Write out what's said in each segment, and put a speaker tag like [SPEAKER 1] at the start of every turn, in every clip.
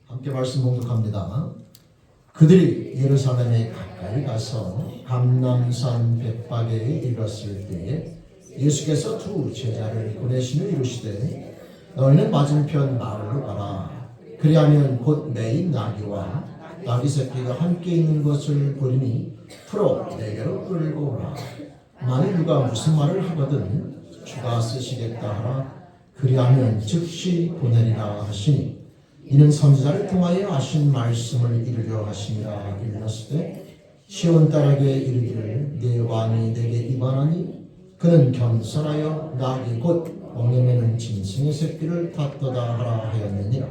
[SPEAKER 1] 함께 말씀 봉독합니다. 그들이 예루살렘에 가까이 가서 감람산 백박에 이르렀을 때에 예수께서 두 제자를 보내시며 이르시되 너희는 맞은편 마을로 가라. 그리하면 곧 매인 나귀와 나귀 새끼가 함께 있는 것을 보리니 풀어 내게로 끌고 오라. 만일 누가 무슨 말을 하거든 주가 쓰시겠다 하라. 그리하면 즉시 보내리라 하시니 이는 선지자를 통하여 하신 말씀을 이루려 하심이라. 일렀으되 시온 딸에게 이르기를 내 왕이 내게 임하나니 그는 겸손하여 나귀 곧 멍에 매는 짐승의 새끼를 탔도다 하라 하였느니라.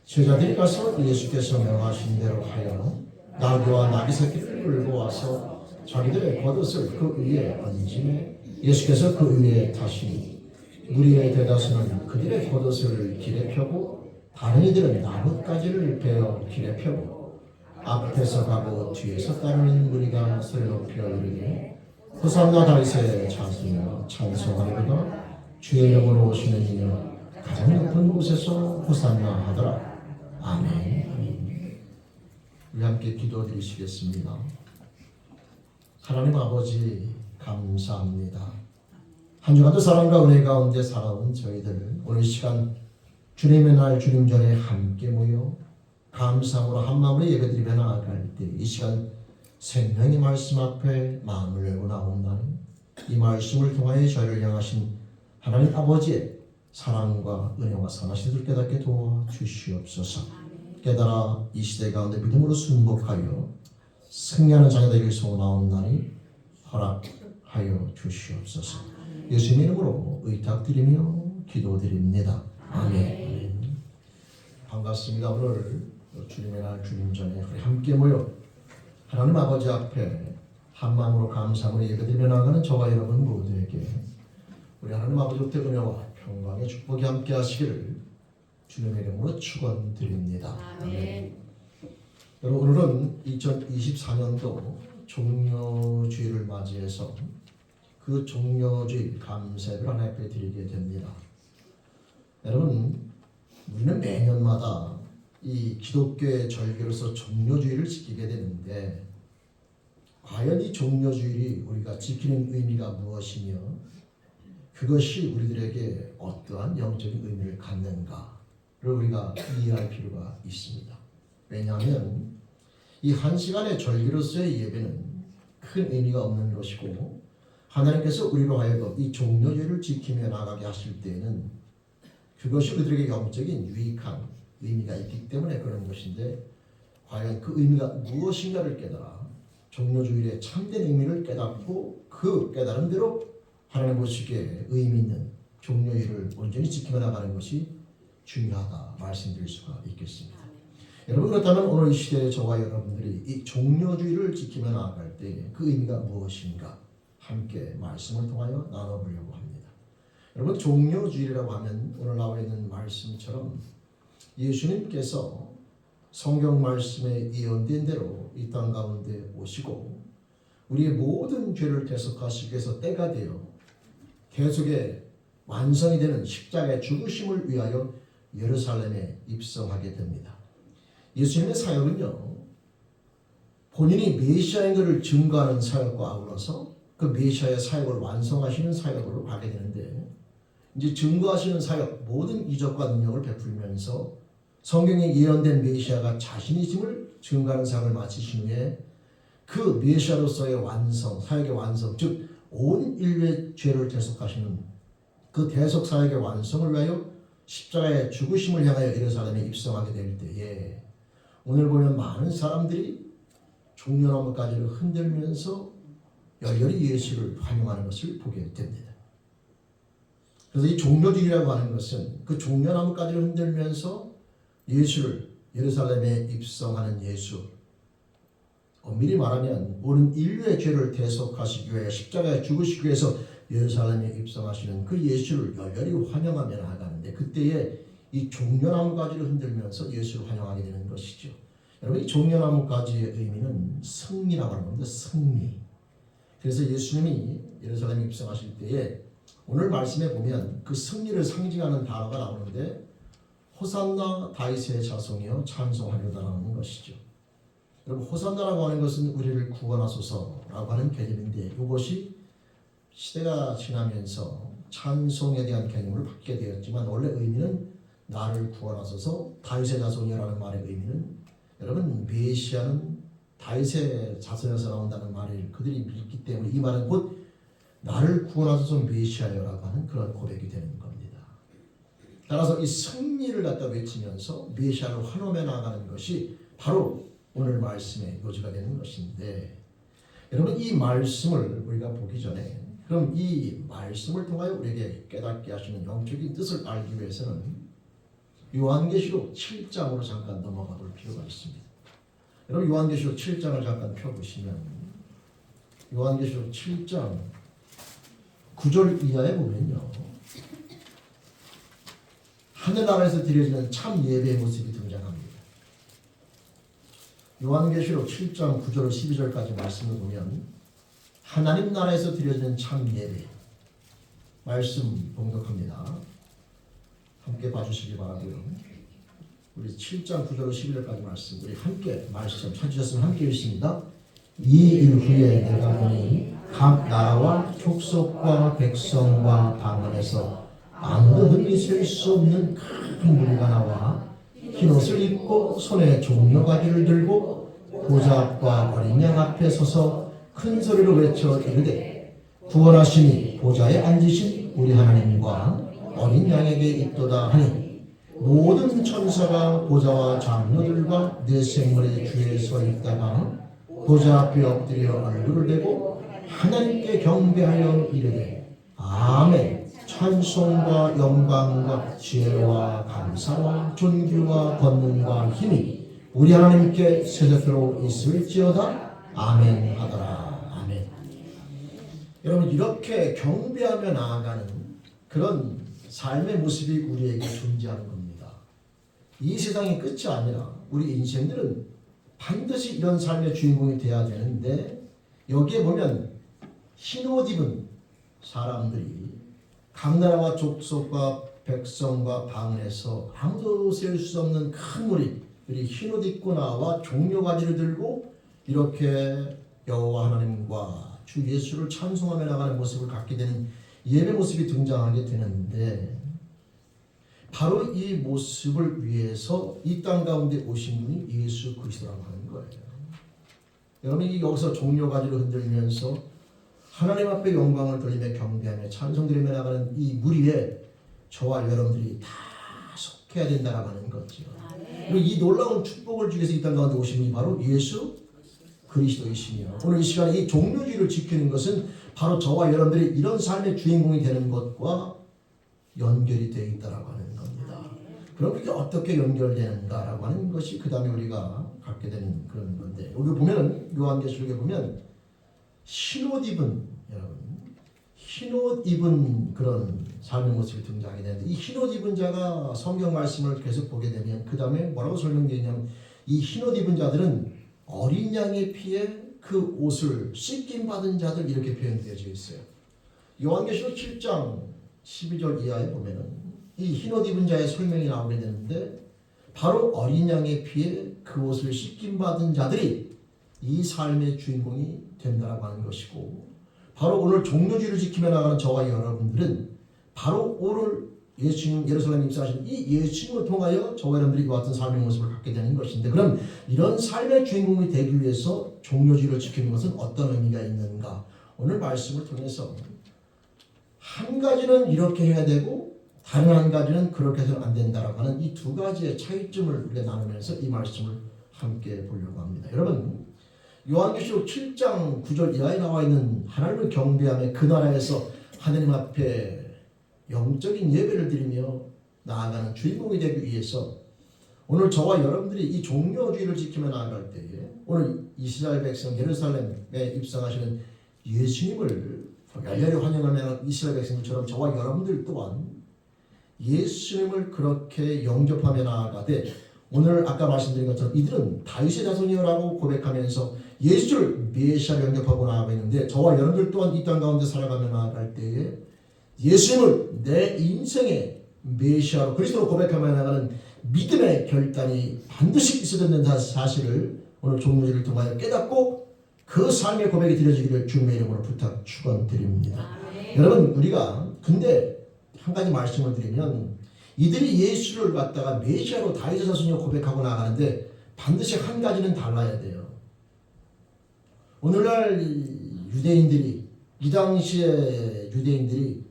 [SPEAKER 1] 제자들이 가서 예수께서 명하신 대로 하여 나귀와 나귀 새끼를 끌고 와서 자기들의 겉옷을 그 위에 얹으매 예수께서 그 위에 타시니 무리의 대다수는 그들의 겉옷을 길에 펴고 다른 이들은 나뭇가지를 베어 길에 펴고 앞에서 가고 뒤에서 따르는 무리가 소리 높여 이르되 호산나 다윗의 자손이여 찬송하리로다. 주의 이름으로 오시는 이는 가장 높은 곳에서 호산나 하더라. 아멘. 우리 함께 기도드리시겠습니다. 하나님 아버지 감사합니다. 한 주간도 사랑과 은혜 가운데 살아온 저희들 오늘 시간 주님의 날 주님 전에 함께 모여 감사함으로 한마음으로 예배드리며 나아갈 때 이 시간 생명의 말씀 앞에 마음을 열고 나온다니 이 말씀을 통하여 저희를 향하신 하나님 아버지의 사랑과 은혜와 선하심을 깨닫게 도와주시옵소서. 깨달아 이 시대 가운데 믿음으로 순복하여 승리하는 자녀들에게 소나온다니 허락하여 주시옵소서. 예수님 이름으로 의탁드리며 기도드립니다. 아멘. 반갑습니다. 오늘 주님의 날 주님 전에 우리 함께 모여 하나님 아버지 앞에 한마음으로 감사함으로 예배드리며 나가는 저와 여러분 모두에게 우리 하나님 아버지의 은혜와 평강의 축복이 함께 하시기를 주님의 이름으로 축원드립니다. 아멘. 여러분 오늘은 2024년도 종려주일을 맞이해서 그 종려주일 감사를 하나님께 드리게 됩니다. 여러분 우리는 매년마다 이 기독교의 절기로서 종려주일을 지키게 되는데 과연 이 종려주일이 우리가 지키는 의미가 무엇이며 그것이 우리들에게 어떠한 영적인 의미를 갖는가를 우리가 이해할 필요가 있습니다. 왜냐하면 이 한 시간의 절기로서의 예배는 큰 의미가 없는 것이고 하나님께서 우리로 하여금 이 종려주일을 지키며 나가게 하실 때에는 그것이 우리들에게 영적인 유익한 의미가 있기 때문에 그런 것인데 과연 그 의미가 무엇인가를 깨달아 종려주일의 참된 의미를 깨닫고 그 깨달음대로 하나님 보시기에 의미 있는 종려주일을 온전히 지키며 나가는 것이 중요하다 말씀드릴 수가 있겠습니다. 여러분 그렇다면 오늘 이 시대에 저와 여러분들이 이 종려주일을 지키며 나아갈 때 그 의미가 무엇인가 함께 말씀을 통하여 나눠보려고 합니다. 여러분 종려주일이라고 하면 오늘 나와 있는 말씀처럼 예수님께서 성경 말씀에 예언된 대로 이 땅 가운데 오시고 우리의 모든 죄를 대속하시기 위해서 때가 되어 계속의 완성이 되는 십자가의 죽으심을 위하여 예루살렘에 입성하게 됩니다. 예수님의 사역은요 본인이 메시아인 것을 증거하는 사역과 아울러서 그 메시아의 사역을 완성하시는 사역으로 가게 되는데 이제 증거하시는 사역 모든 이적과 능력을 베풀면서 성경에 예언된 메시아가 자신이심을 증거하는 사역을 마치신 후에 그 메시아로서의 완성, 사역의 완성, 즉 온 인류의 죄를 대속하시는 그 대속 사역의 완성을 위하여 십자가의 죽으심을 향하여 예루살렘에 입성하게 될 때에 오늘 보면 많은 사람들이 종려나무가지를 흔들면서 열렬히 예수를 환영하는 것을 보게 됩니다. 그래서 이 종려주일이라고 하는 것은 그 종려나무가지를 흔들면서 예수를 예루살렘에 입성하는 예수, 엄밀히 말하면 온 인류의 죄를 대속하시기 위해 십자가에 죽으시기 위해서 예루살렘에 입성하시는 그 예수를 열렬히 환영하며 나아가는데 그때에 이 종려나무 가지를 흔들면서 예수를 환영하게 되는 것이죠. 여러분 이 종려나무가지의 의미는 승리라고 하는 겁니다. 승리. 그래서 예수님이 예루살렘에 입성하실 때에 오늘 말씀에 보면 그 승리를 상징하는 단어가 나오는데 호산나 다윗의 자손이여 찬송하려다라는 것이죠. 여러분 호산나라고 하는 것은 우리를 구원하소서라고 하는 개념인데 이것이 시대가 지나면서 찬송에 대한 개념을 받게 되었지만 원래 의미는 나를 구원하소서 다윗의 자손이라는 말의 의미는 여러분 메시아는 다윗의 자손에서 나온다는 말을 그들이 믿기 때문에 이 말은 곧 나를 구원하소서 메시아여라고 하는 그런 고백이 되는 겁니다. 따라서 이 승리를 갖다 외치면서 메시아를 환호해 나가는 것이 바로 오늘 말씀의 요지가 되는 것인데 여러분 이 말씀을 우리가 보기 전에 그럼 이 말씀을 통하여 우리에게 깨닫게 하시는 영적인 뜻을 알기 위해서는 요한계시록 7장으로 잠깐 넘어가 볼 필요가 있습니다. 여러분 요한계시록 7장을 잠깐 펴보시면 요한계시록 7장 9절 이하에 보면요 하늘나라에서 드려지는 참 예배의 모습이 등장합니다. 요한계시록 7장 9절 12절까지 말씀을 보면 하나님 나라에서 드려지는 참 예배 말씀 봉독합니다. 함께 봐주시기 바라고요. 우리 7장 9절 11절까지 말씀 우리 함께 말씀 찾으셨으면 함께 읽습니다. 이 일 후에 내가 보니 각 나라와 족속과 백성과 방언에서 아무도 흔히 셀 수 없는 큰 무리가 나와 흰옷을 입고 손에 종려가지를 들고 보좌 앞과 어린 양 앞에 서서 큰 소리로 외쳐 이르되 구원하시니 보좌에 앉으신 우리 하나님과 어린 양에게 있도다 하니 모든 천사가 보좌와 장로들과 내 생물의 주에 서 있다가 보좌 앞에 엎드려 얼굴을 대고 하나님께 경배하여 이르되 아멘. 찬송과 영광과 지혜와 감사와 존귀와 권능과 힘이 우리 하나님께 세세토록 있을지어다. 아멘 하더라. 아멘. 여러분 이렇게 경배하며 나아가는 그런 삶의 모습이 우리에게 존재하는 겁니다. 이 세상의 끝이 아니라 우리 인생들은 반드시 이런 삶의 주인공이 되어야 되는데 여기에 보면 흰옷 입은 사람들이 각 나라와 족속과 백성과 방에서 아무도 셀 수 없는 큰 무리들이 흰옷 입고 나와 종려가지를 들고 이렇게 여호와 하나님과 주 예수를 찬송하며 나가는 모습을 갖게 되는 예배 모습이 등장하게 되는데 바로 이 모습을 위해서 이 땅 가운데 오신 분이 예수 그리스도라고 하는 거예요. 여러분이 여기서 종려가지로 흔들면서 하나님 앞에 영광을 돌리며 경배하며 찬송드리며 나가는 이 무리에 저와 여러분들이 다 속해야 된다라고 하는 거죠. 그리고 이 놀라운 축복을 주기 위해서 이 땅 가운데 오신 분이 바로 예수 그리스도이시며 오늘 이 시간에 이 종려주의를 지키는 것은 바로 저와 여러분들이 이런 삶의 주인공이 되는 것과 연결이 되어 있다라고 하는 겁니다. 그럼 그게 어떻게 연결되는가라고 하는 것이 그 다음에 우리가 갖게 되는 그런 건데 여기 보면 요한계시록에 보면 흰옷 입은 여러분 흰옷 입은 그런 삶의 모습이 등장이 되는데 이 흰옷 입은 자가 성경 말씀을 계속 보게 되면 그 다음에 뭐라고 설명되냐면 이 흰옷 입은 자들은 어린 양의 피에 그 옷을 씻김 받은 자들 이렇게 표현되어져 있어요. 요한계시록 7장 12절 이하에 보면은 이 흰옷 입은 자의 설명이 나오게 되는데 바로 어린 양의 피에 그 옷을 씻김 받은 자들이 이 삶의 주인공이 된다라고 하는 것이고 바로 오늘 종려주의를 지키며 나가는 저와 여러분들은 바로 오늘 예수님 예루살렘에 입성하신 이 예수님을 통하여 저와 여러분들이 그와 같은 삶의 모습을 갖게 되는 것인데 그럼 이런 삶의 주인공이 되기 위해서 종려주의를 지키는 것은 어떤 의미가 있는가? 오늘 말씀을 통해서 한 가지는 이렇게 해야 되고 다른 한 가지는 그렇게 해서는 안 된다라고 하는 이 두 가지의 차이점을 우리가 나누면서 이 말씀을 함께 보려고 합니다. 여러분 요한계시록 7장 9절 이하에 나와 있는 하나님을 경배하며 그 나라에서 하나님 앞에 영적인 예배를 드리며 나아가는 주인공이 되기 위해서 오늘 저와 여러분들이 이 종려주의를 지키며 나아갈 때에 오늘 이스라엘 백성 예루살렘에 입성하시는 예수님을 열렬히 환영하며 이스라엘 백성들처럼 저와 여러분들 또한 예수님을 그렇게 영접하며 나아가되 오늘 아까 말씀드린 것처럼 이들은 다윗의 자손이라고 고백하면서 예수를 메시아로 영접하고 나아가고 있는데, 저와 여러분들 또한 이 땅 가운데 살아가며 나아갈 때에 예수님을 내 인생의 메시아로 그리스도로 고백하며 나가는 믿음의 결단이 반드시 있어야 된다는 사실을 오늘 종료제를 통하여 깨닫고 그 삶의 고백이 드려지기를 주님의 이름으로 부탁 축원드립니다. 여러분, 우리가 근데 한 가지 말씀을 드리면, 이들이 예수를 갖다가 메시아로 다윗의 자손이라고 고백하고 나가는데 반드시 한 가지는 달라야 돼요. 오늘날 유대인들이, 이 당시의 유대인들이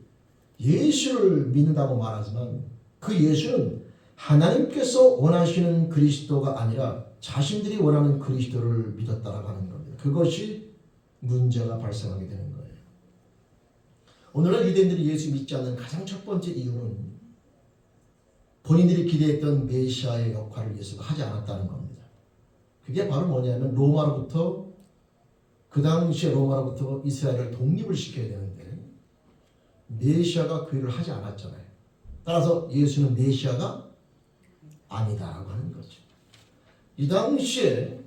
[SPEAKER 1] 예수를 믿는다고 말하지만 그 예수는 하나님께서 원하시는 그리스도가 아니라 자신들이 원하는 그리스도를 믿었다라고 하는 겁니다. 그것이 문제가 발생하게 되는 거예요. 오늘날 유대인들이 예수 믿지 않는 가장 첫 번째 이유는 본인들이 기대했던 메시아의 역할을 예수가 하지 않았다는 겁니다. 그게 바로 뭐냐면 로마로부터, 그 당시에 로마로부터 이스라엘을 독립을 시켜야 되는데 메시아가 그 일을 하지 않았잖아요. 따라서 예수는 메시아가 아니다라고 하는 거죠. 이 당시에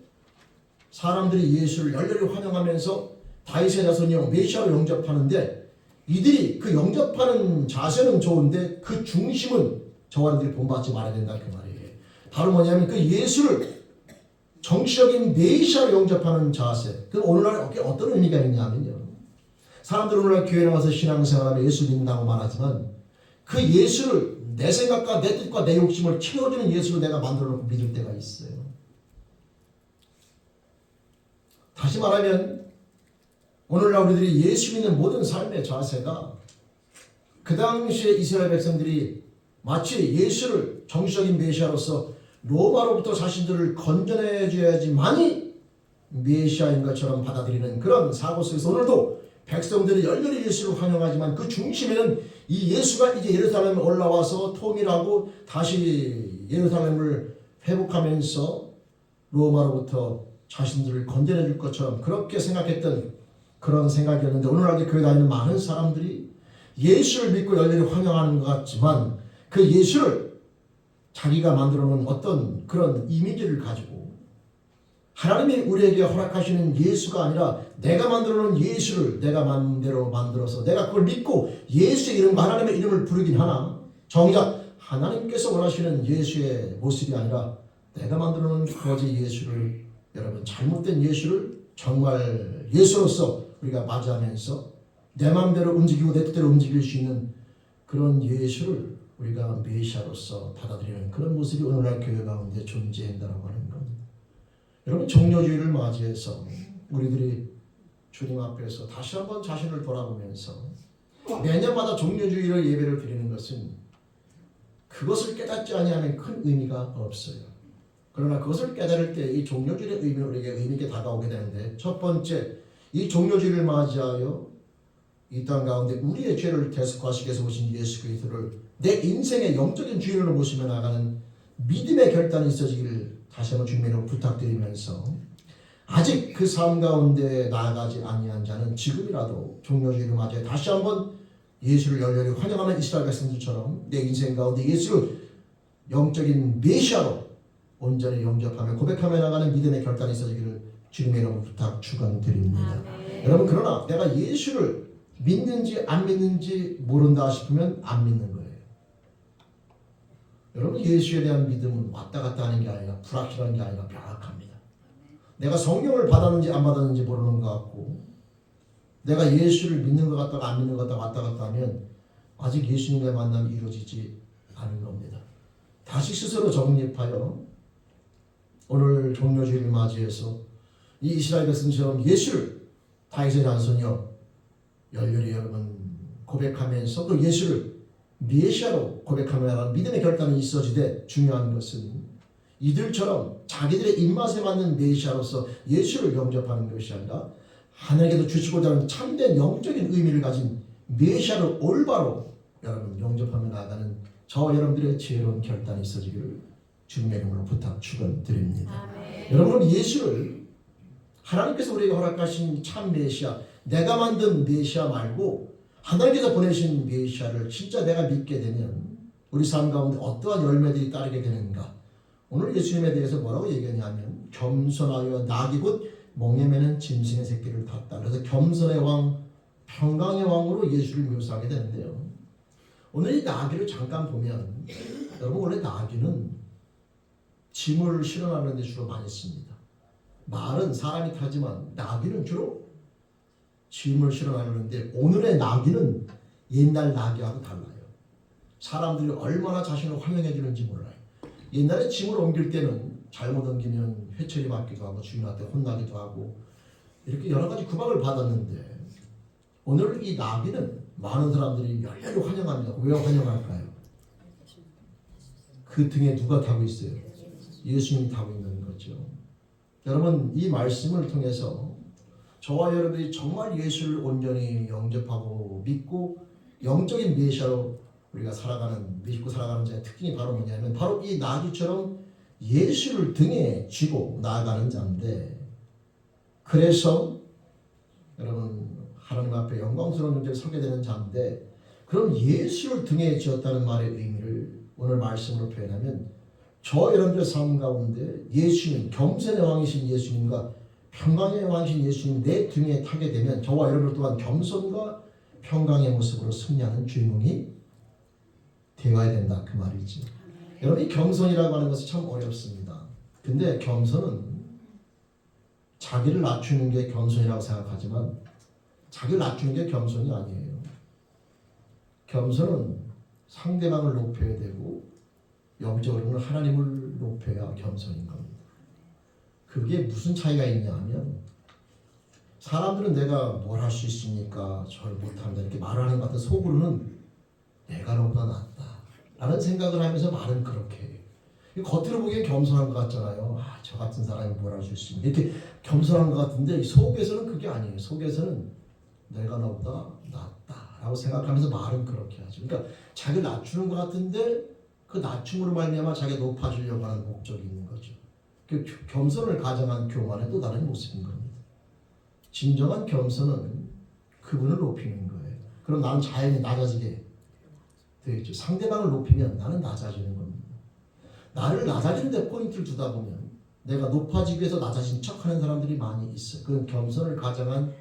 [SPEAKER 1] 사람들이 예수를 열렬히 환영하면서 다윗의 자손이요 메시아로 영접하는데, 이들이 그 영접하는 자세는 좋은데 그 중심은 저와 여러분들이 본받지 말아야 된다 그 말이에요. 바로 뭐냐면 그 예수를 정치적인 메시아로 영접하는 자세. 그 오늘날 어떤 의미가 있냐면요, 사람들은 오늘날 교회 나와서 신앙생활하며 예수 믿는다고 말하지만 그 예수를 내 생각과 내 뜻과 내 욕심을 채워주는 예수로 내가 만들어 놓고 믿을 때가 있어요. 다시 말하면 오늘날 우리들이 예수 믿는 모든 삶의 자세가 그 당시에 이스라엘 백성들이 마치 예수를 정치적인 메시아로서 로마로부터 자신들을 건져내줘야지만이 메시아인 것처럼 받아들이는 그런 사고 속에서 오늘도 백성들이 열렬히 예수를 환영하지만 그 중심에는 이 예수가 이제 예루살렘에 올라와서 통일하고 다시 예루살렘을 회복하면서 로마로부터 자신들을 건져내 줄 것처럼 그렇게 생각했던 그런 생각이었는데, 오늘날도 교회 다니는 많은 사람들이 예수를 믿고 열렬히 환영하는 것 같지만 그 예수를 자기가 만들어 놓은 어떤 그런 이미지를 가지고 하나님이 우리에게 허락하시는 예수가 아니라 내가 만들어 놓은 예수를 내가 마음대로 만들어서 내가 그걸 믿고 예수의 이름과 하나님의 이름을 부르긴 하나 정작 하나님께서 원하시는 예수의 모습이 아니라 내가 만들어 놓은 거짓 예수를, 여러분 잘못된 예수를 정말 예수로서 우리가 맞이하면서 내 마음대로 움직이고 내 뜻대로 움직일 수 있는 그런 예수를 우리가 메시아로서 받아들이는 그런 모습이 오늘날 교회 가운데 존재한다고 하는 겁니다. 여러분, 종료주의를 맞이해서 우리들이 주님 앞에서 다시 한번 자신을 돌아보면서 매년마다 종료주의를 예배를 드리는 것은 그것을 깨닫지 아니하면 큰 의미가 없어요. 그러나 그것을 깨달을 때 이 종료주의의 의미는 우리에게 의미있게 다가오게 되는데, 첫 번째, 이 종료주의를 맞이하여 이 땅 가운데 우리의 죄를 대속하시기 위해서 오신 예수 그리스도를 내 인생의 영적인 주인으로 모시며 나가는 믿음의 결단이 있어지기를 다시 한번 주님의 이름으로 부탁드리면서, 아직 그 삶 가운데 나아가지 아니한 자는 지금이라도 종료주의를 맞이해 다시 한번 예수를 열렬히 환영하는 이스라엘 백성들처럼 내 인생 가운데 예수를 영적인 메시아로 온전히 영접하며 고백하며 나가는 믿음의 결단이 있어지기를 주님의 이름으로 부탁 축원드립니다. 여러분, 그러나 내가 예수를 믿는지 안 믿는지 모른다 싶으면 안 믿는 거예요. 여러분, 예수에 대한 믿음은 왔다 갔다 하는 게 아니라 불확실한 게 아니라 명확합니다. 내가 성령을 받았는지 안 받았는지 모르는 것 같고, 내가 예수를 믿는 것 같다가 안 믿는 것 같다가 왔다 갔다 하면 아직 예수님과의 만남이 이루어지지 않은 겁니다. 다시 스스로 정립하여 오늘 종료주의를 맞이해서 이 이스라엘 백성처럼 예수를 다윗의 자손이여 열렬히 여러분 고백하면서 그 예수를 메시아로 고백하며 나가는 믿음의 결단이 있어지되, 중요한 것은 이들처럼 자기들의 입맛에 맞는 메시아로서 예수를 영접하는 것이 아니라 하나님께서 주시고자 하는 참된 영적인 의미를 가진 메시아를 올바로 여러분 영접하며 나가는 저와 여러분들의 지혜로운 결단이 있어지기를 주님의 이름으로 부탁 축원드립니다. 여러분, 예수를 하나님께서 우리에게 허락하신 참 메시아, 내가 만든 메시아 말고 하나님께서 보내신 메시아를 진짜 내가 믿게 되면 우리 삶 가운데 어떠한 열매들이 따르게 되는가, 오늘 예수님에 대해서 뭐라고 얘기하냐면 겸손하여 낙이 곧 멍에 매는 짐승의 새끼를 탔다. 그래서 겸손의 왕, 평강의 왕으로 예수를 묘사하게 되는데요. 오늘 이 나귀를 잠깐 보면 여러분 원래 나귀는 짐을 실어나르는 데 주로 많이 씁니다. 말은 사람이 타지만 나귀는 주로 짐을 실어나르는데 오늘의 나귀는 옛날 나귀하고 달라요. 사람들이 얼마나 자신을 환영해 주는지 몰라요. 옛날에 짐을 옮길 때는 잘못 옮기면 회초리 맞기도 하고 주인한테 혼나기도 하고 이렇게 여러 가지 구박을 받았는데 오늘 이 나귀는 많은 사람들이 열렬히 환영합니다. 왜 환영할까요? 그 등에 누가 타고 있어요? 예수님이 타고 있는 거죠. 여러분 이 말씀을 통해서 저와 여러분이 정말 예수를 온전히 영접하고 믿고 영적인 메시아로 우리가 믿고 살아가는 자의 특징이 바로 뭐냐면 바로 이 나귀처럼 예수를 등에 쥐고 나아가는 자인데 그래서 여러분 하나님 앞에 영광스러운 존재로 서게 되는 자인데 그럼 예수를 등에 지었다는 말의 의미를 오늘 말씀으로 표현하면 저 여러분들의 삶 가운데 예수님, 겸손의 왕이신 예수님과 평강의 왕이신 예수님 내 등에 타게 되면 저와 여러분 또한 겸손과 평강의 모습으로 승리하는 주인공이 되어야 된다 그 말이지. 여러분 이 겸손이라고 하는 것이 참 어렵습니다. 근데 겸손은 자기를 낮추는 게 겸손이라고 생각하지만 자기를 낮추는 게 겸손이 아니에요. 겸손은 상대방을 높여야 되고 영적으로는 하나님을 높여야 겸손인 겁니다. 그게 무슨 차이가 있냐 하면 사람들은 내가 뭘 할 수 있으니까 절 못한다 이렇게 말하는 것 같은 속으로는 내가 너보다 낫다 라는 생각을 하면서 말은 그렇게 해요. 겉으로 보기엔 겸손한 것 같잖아요. 저 같은 사람이 뭘 할 수 있습니까? 이렇게 겸손한 것 같은데 속에서는 그게 아니에요. 속에서는 내가 너보다 낫다 라고 생각하면서 말은 그렇게 하죠. 그러니까 자기를 낮추는 것 같은데 그 낮춤으로 말미암아 자기가 높아지려고 하는 목적이 있는 거죠. 그 겸손을 가정한 교만의 또 다른 모습인 겁니다. 진정한 겸손은 그분을 높이는 거예요. 그럼 나는 자연히 낮아지게 되겠죠. 상대방을 높이면 나는 낮아지는 겁니다. 나를 낮아지는 데 포인트를 두다 보면 내가 높아지기 위해서 낮아진 척하는 사람들이 많이 있어요. 그건 겸손을 가정한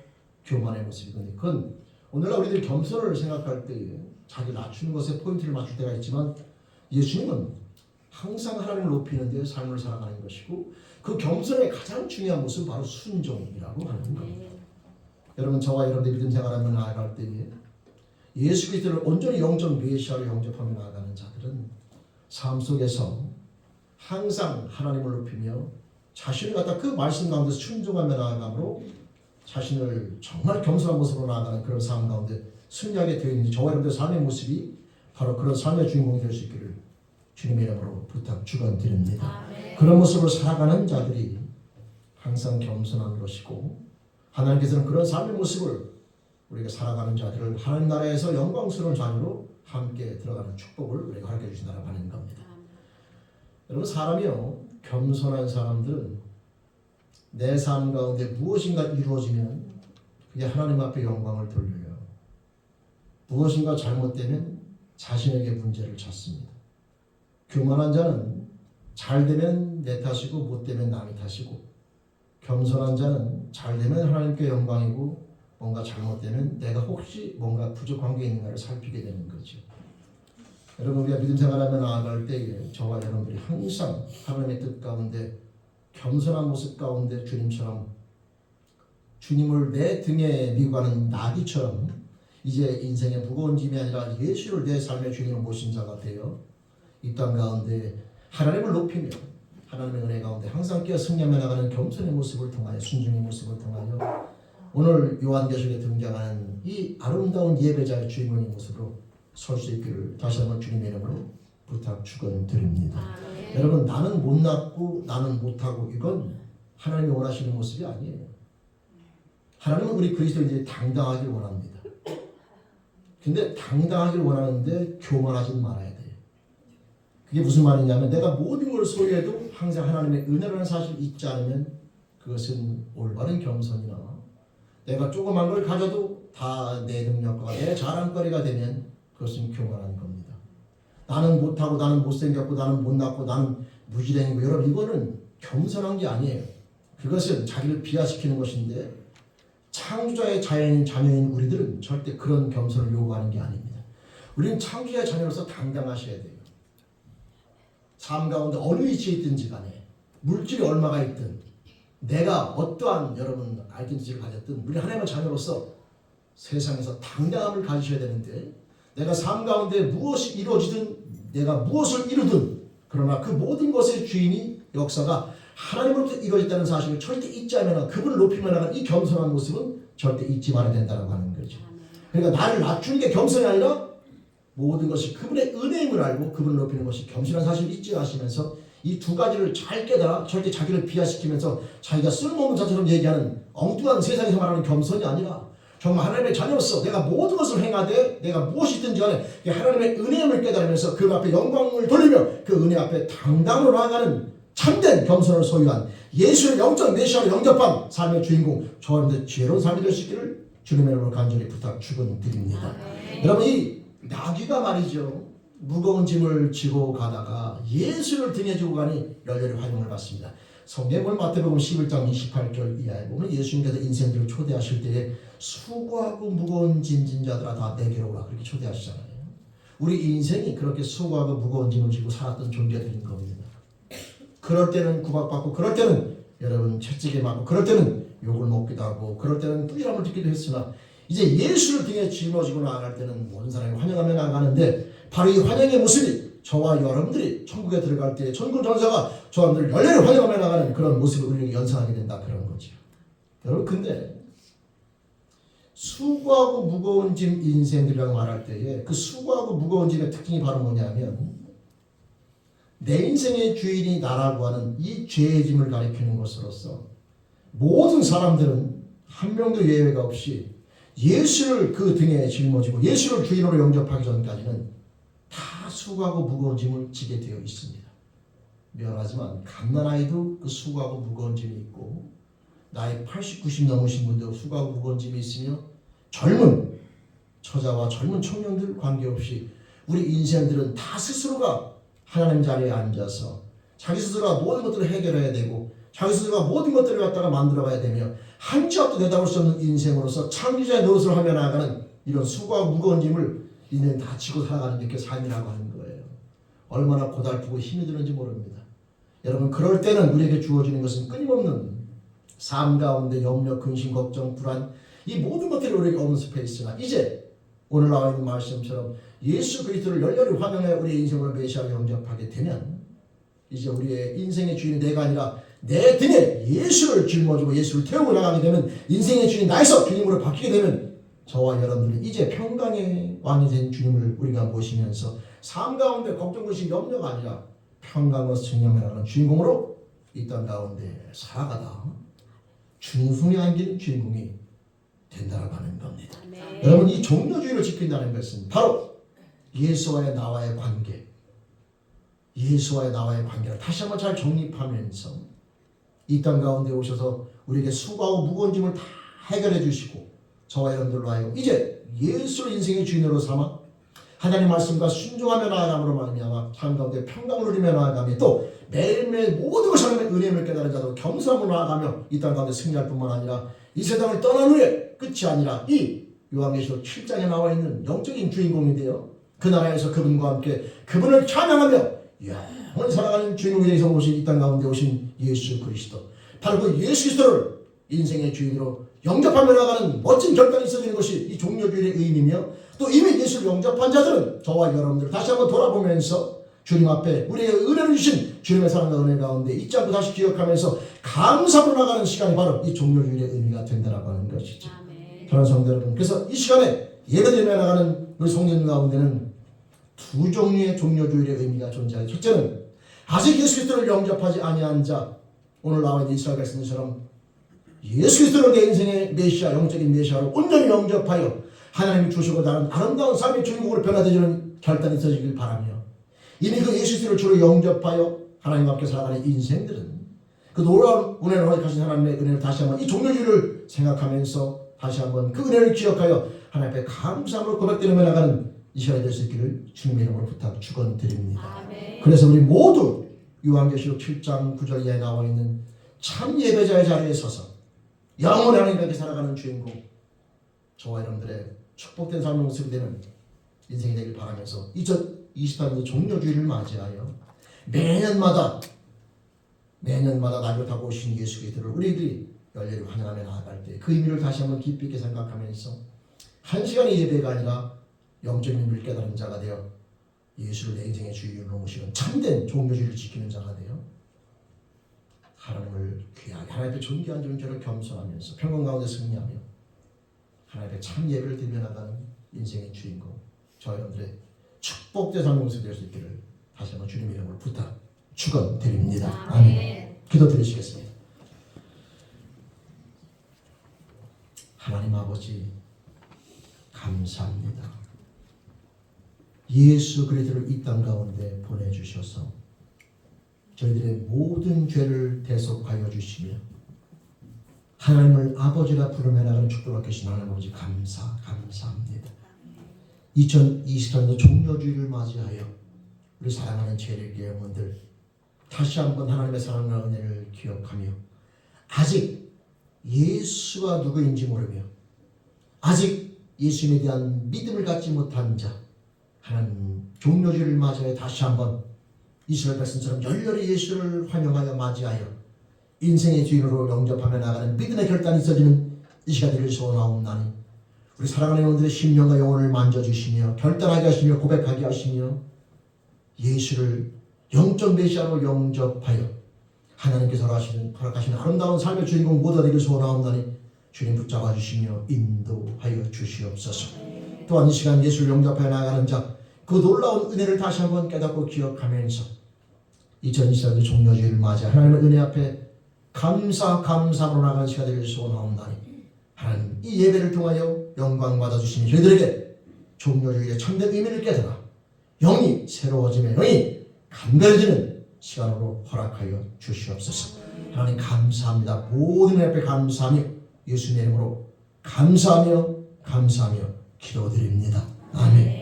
[SPEAKER 1] 교만의 모습이거든요. 그건 오늘날 우리들이 겸손을 생각할 때 자기 낮추는 것에 포인트를 맞출 때가 있지만 예수님은 항상 하나님을 높이는 데 삶을 살아가는 것이고 그 겸손의 가장 중요한 모습은 바로 순종이라고 하는 겁니다. 여러분 저와 여러분의 믿음 생활하며 나아갈 때에 예수 그리스도를 온전히 영적 메시아로 영접하며 나아가는 자들은 삶 속에서 항상 하나님을 높이며 자신을 갖다 그 말씀 가운데서 순종하며 나아감으로 자신을 정말 겸손한 모습으로 나아가는 그런 삶 가운데 승리하게 되어 있는지 저와 여러분의 삶의 모습이 바로 그런 삶의 주인공이 될 수 있기를 주님의 이름으로 부탁 축원드립니다. 그런 모습으로 살아가는 자들이 항상 겸손한 것이고 하나님께서는 그런 삶의 모습을 우리가 살아가는 자들을 하나님 나라에서 영광스러운 자녀로 함께 들어가는 축복을 우리가 허락해 주신다고 하는 겁니다. 여러분 사람이요 겸손한 사람들은 내 삶 가운데 무엇인가 이루어지면 그게 하나님 앞에 영광을 돌려요. 무엇인가 잘못되면 자신에게 문제를 찾습니다. 교만한 자는 잘 되면 내 탓이고 못 되면 남의 탓이고 겸손한 자는 잘 되면 하나님께 영광이고 뭔가 잘못되면 내가 혹시 뭔가 부족한 게 있는가를 살피게 되는 거죠. 여러분 우리가 믿음 생활하며 나아갈 때에 저와 여러분들이 항상 하나님의 뜻 가운데 겸손한 모습 가운데 주님처럼 주님을 내 등에 미고 가는 나귀처럼 이제 인생의 무거운 짐이 아니라 예수를 내 삶의 주님을 모신 자가 되어 이 땅 가운데 하나님을 높이며 하나님의 은혜 가운데 항상 깨어 승리하며 나가는 겸손의 모습을 통하여 순종의 모습을 통하여 오늘 요한계시록에 등장하는 이 아름다운 예배자의 주인공의 모습으로 설 수 있기를 다시 한번 주님의 이름으로 부탁 축원드립니다. 여러분 나는 못났고 나는 못하고 이건 하나님이 원하시는 모습이 아니에요. 하나님은 우리 그리스도인들이 당당하길 원합니다. 근데 당당하길 원하는데 교만하지 말아야 돼요. 그게 무슨 말이냐면 내가 모든 걸 소유해도 항상 하나님의 은혜라는 사실을 잊지 않으면 그것은 올바른 겸손이나 내가 조그만 걸 가져도 다 내 능력과 내 자랑거리가 되면 그것은 교만한 겁니다. 나는 못하고 나는 못생겼고 나는 못났고 나는 무지랭이고 여러분 이거는 겸손한 게 아니에요. 그것은 자기를 비하시키는 것인데 창조자의 자녀인 우리들은 절대 그런 겸손을 요구하는 게 아닙니다. 우리는 창조자의 자녀로서 당당하셔야 돼요. 삶 가운데 어느 위치에 있든지 간에 물질이 얼마가 있든 내가 어떠한 여러분 아이덴티티를 가졌든 우리 하나님의 자녀로서 세상에서 당당함을 가지셔야 되는데 내가 삶 가운데 무엇이 이루어지든 내가 무엇을 이루든 그러나 그 모든 것의 주인이 역사가 하나님으로부터 이루어졌다는 사실을 절대 잊지 않으면 그분을 높이며 나가는 이 겸손한 모습은 절대 잊지 말아야 된다고 하는 거죠. 그러니까 나를 낮추는 게 겸손이 아니라 모든 것이 그분의 은혜임을 알고 그분을 높이는 것이 겸손한 사실을 잊지 마시면서 이 두 가지를 잘 깨달아 절대 자기를 비하시키면서 자기가 쓸모없는 자처럼 얘기하는 엉뚱한 세상에서 말하는 겸손이 아니라 정말 하나님의 자녀로서 내가 모든 것을 행하되 내가 무엇이든지 간에 하나님의 은혜임을 깨달으면서 그 앞에 영광을 돌리며 그 은혜 앞에 당당으로 나아가는 참된 겸손을 소유한 예수의 영적 메시아로 영접한 삶의 주인공 저와 여러분들 지혜로운 삶이 될 수 있기를 주님의 이름으로 간절히 부탁 축원드립니다. 여러분 이 나귀가 말이죠. 무거운 짐을 지고 가다가 예수를 등에 지고 가니 열렬히 환영을 받습니다. 성경을 마태복음 11장 28절 이하에 보면 예수님께서 인생들을 초대하실 때에 수고하고 무거운 짐진 자들아 다 내게로 오라 그렇게 초대하시잖아요. 우리 인생이 그렇게 수고하고 무거운 짐을 지고 살았던 존재들인 겁니다. 그럴 때는 구박받고 그럴 때는 여러분 채찍에 맞고 그럴 때는 욕을 먹기도 하고 그럴 때는 꾸지람을 듣기도 했으나 이제 예수를 등에 짊어지고 나아갈 때는 모든 사람이 환영하며 나아가는데 바로 이 환영의 모습이 저와 여러분들이 천국에 들어갈 때 천군 전사가 저분들을 열렬히 환영하며 나가는 그런 모습을 우리에게 연상하게 된다 그런 거죠. 여러분 근데 수고하고 무거운 짐 인생들이라고 말할 때에 그 수고하고 무거운 짐의 특징이 바로 뭐냐면 내 인생의 주인이 나라고 하는 이 죄의 짐을 가리키는 것으로서 모든 사람들은 한 명도 예외가 없이 예수를 그 등에 짊어지고 예수를 주인으로 영접하기 전까지는 다 수고하고 무거운 짐을 지게 되어 있습니다. 미안하지만 갓난아이도 그 수고하고 무거운 짐이 있고 나이 80, 90 넘으신 분도 수고하고 무거운 짐이 있으며 젊은 처자와 젊은 청년들 관계없이 우리 인생들은 다 스스로가 하나님 자리에 앉아서 자기 스스로가 모든 것들을 해결해야 되고 자기 스스로가 모든 것들을 갖다가 만들어가야 되며 한 치 앞도 내다볼 수 없는 인생으로서 창조자의 노릇을 하며 나아가는 이런 수고하고 무거운 짐을 인생 다 지고 살아가는 게 그 삶이라고 하는 거예요. 얼마나 고달프고 힘이 드는지 모릅니다. 여러분 그럴 때는 우리에게 주어지는 것은 끊임없는 삶 가운데 염려, 근심, 걱정, 불안 이 모든 것들이 우리에게 엄습해 있으나 이제 오늘 나와 있는 말씀처럼 예수 그리스도를 열렬히 환영해 우리의 인생으로 메시아로 영접하게 되면 이제 우리의 인생의 주인이 내가 아니라 내 등에 예수를 짊어지고 예수를 태우고 나가게 되면 인생의 주인이 나에서 주님으로 바뀌게 되면 저와 여러분들은 이제 평강의 왕이 된 주님을 우리가 모시면서 삶 가운데 걱정, 근심, 염려가 아니라 평강으로 승리하는 주인공으로 이 땅 가운데 살아가다 중풍이 안기는 주인공이 된다고 하는 겁니다. 네. 여러분 이 종료주의를 지킨다는 것은 바로 예수와의 나와의 관계 예수와의 나와의 관계를 다시 한번 잘 정립하면서 이 땅 가운데 오셔서 우리에게 수고하고 무거운 짐을 다 해결해 주시고 저와 여러분들로 하여금 이제 예수를 인생의 주인으로 삼아 하나님 말씀과 순종하며 나아감으로 말미암아 삶 가운데 평강을 누리며 나아가며 또 매일매일 모든 것을 하나님의 은혜임을 깨달은 자도 겸손함으로 나아가며 이 땅 가운데 승리할 뿐만 아니라 이 세상을 떠난 후에 끝이 아니라 이 요한계시록 7장에 나와 있는 영적인 주인공인데요. 그 나라에서 그분과 함께 그분을 찬양하며 영원히 살아가는 주인공에 대해서 오신 이 땅 가운데 오신 예수 그리스도 바로 그 예수 그리스도를 인생의 주인으로 영접하며 나가는 멋진 결단이 있어지는 것이 이 종료주의의 의미며 또 이미 예수를 영접한 자들은 저와 여러분들 다시 한번 돌아보면서 주님 앞에 우리에게 은혜를 주신 주님의 사랑과 은혜 가운데 잊지 않고 다시 기억하면서 감사로 나가는 시간이 바로 이 종료주의의 의미가 된다고 하는 것이죠. 사랑하는 성도 여러분, 그래서 이 시간에 예배드리며 나가는 우리 성도님 가운데는 두 종류의 종료주의의 의미가 존재해요. 첫째는 아직 예수 그리스도를 영접하지 아니한 자, 오늘 나와 있는 이스라엘 백성들처럼 예수 그리스도를 내 인생의 메시아, 영적인 메시아로 온전히 영접하여 하나님이 주시고 다른 아름다운 삶의 주인공으로 변화되는 결단이 있어지길 바라며 이미 그 예수 그리스도를 주로 영접하여 하나님과 함께 살아가는 인생들은 그 놀라운 은혜를 허락하신 하나님의 은혜를 다시 한번 이 종료주의를 생각하면서 다시 한번 그 은혜를 기억하여 하나님 앞에 감사함으로 고백드리며 나가는 이 시간이 될 수 있기를 주님의 이름으로 부탁 축원드립니다. 그래서 우리 모두 요한계시록 7장 9절 이하에 나와 있는 참 예배자의 자리에 서서 영원히 하나님께 살아가는 주인공, 저와 여러분들의 축복된 삶의 모습이 되는 인생이 되길 바라면서 2024년도 종료주일을 맞이하여 매년마다 날로 타고 오신 예수 그리스도를 우리들이 열렬히 환영하며 나아갈 때 그 의미를 다시 한번 깊이 있게 생각하면서 한 시간의 예배가 아니라 영적인 의미를 깨달은 자가 되어 예수를 내 인생의 주인으로 모시는 참된 종료주의를 지키는 자가 되어 하나님을 귀하게 하나님 앞에 존귀한 존재로 겸손하면서 평강 가운데 승리하며 하나님 앞에 참 예배를 드리며 나가는 인생의 주인공, 저 여러분들의 축복된 삶의 모습이 될 수 있기를 다시 한번 주님 이름으로 부탁 축원드립니다. 아멘. 기도드리시겠습니다. 하나님 아버지 감사합니다. 예수 그리스도를 이 땅 가운데 보내주셔서 저희들의 모든 죄를 대속하여 주시며 하나님을 아버지라 부르며 나가는 축복을 주신 하나님 아버지 감사합니다. 2024년도 종료주의를 맞이하여 우리 사랑하는 재래교회 여러분들 다시 한번 하나님의 사랑과 은혜를 기억하며 아직 예수가 누구인지 모르며 아직 예수님에 대한 믿음을 갖지 못한 자, 하나님 종료주의를 맞이하여 다시 한번 이스라엘 백성처럼 열렬히 예수를 환영하여 맞이하여 인생의 주인으로 영접하며 나가는 믿음의 결단이 있어지는 이 시간 되길 소원하옵나니 우리 사랑하는 여러분들의 심령과 영혼을 만져주시며 결단하게 하시며 고백하게 하시며 예수를 영적 메시아로 영접하여 하나님께서 허락하시는 아름다운 삶의 주인공 모두가 되길 소원하옵나니 주님 붙잡아 주시며 인도하여 주시옵소서. 또한 이 시간 예수를 영접하여 나가는 자, 그 놀라운 은혜를 다시 한번 깨닫고 기억하면서 2024년 종료주의를 맞아 하나님의 은혜 앞에 감사로 나가는 시간 되길 소원하옵나니 하나님 이 예배를 통하여 영광 받아주시니 저희들에게 종료주의의 참된 의미를 깨달아 영이 새로워지며 영이 감별해지는 시간으로 허락하여 주시옵소서. 하나님 감사합니다. 모든 의 앞에 감사하며 예수님의 이름으로 감사하며 기도드립니다. 아멘.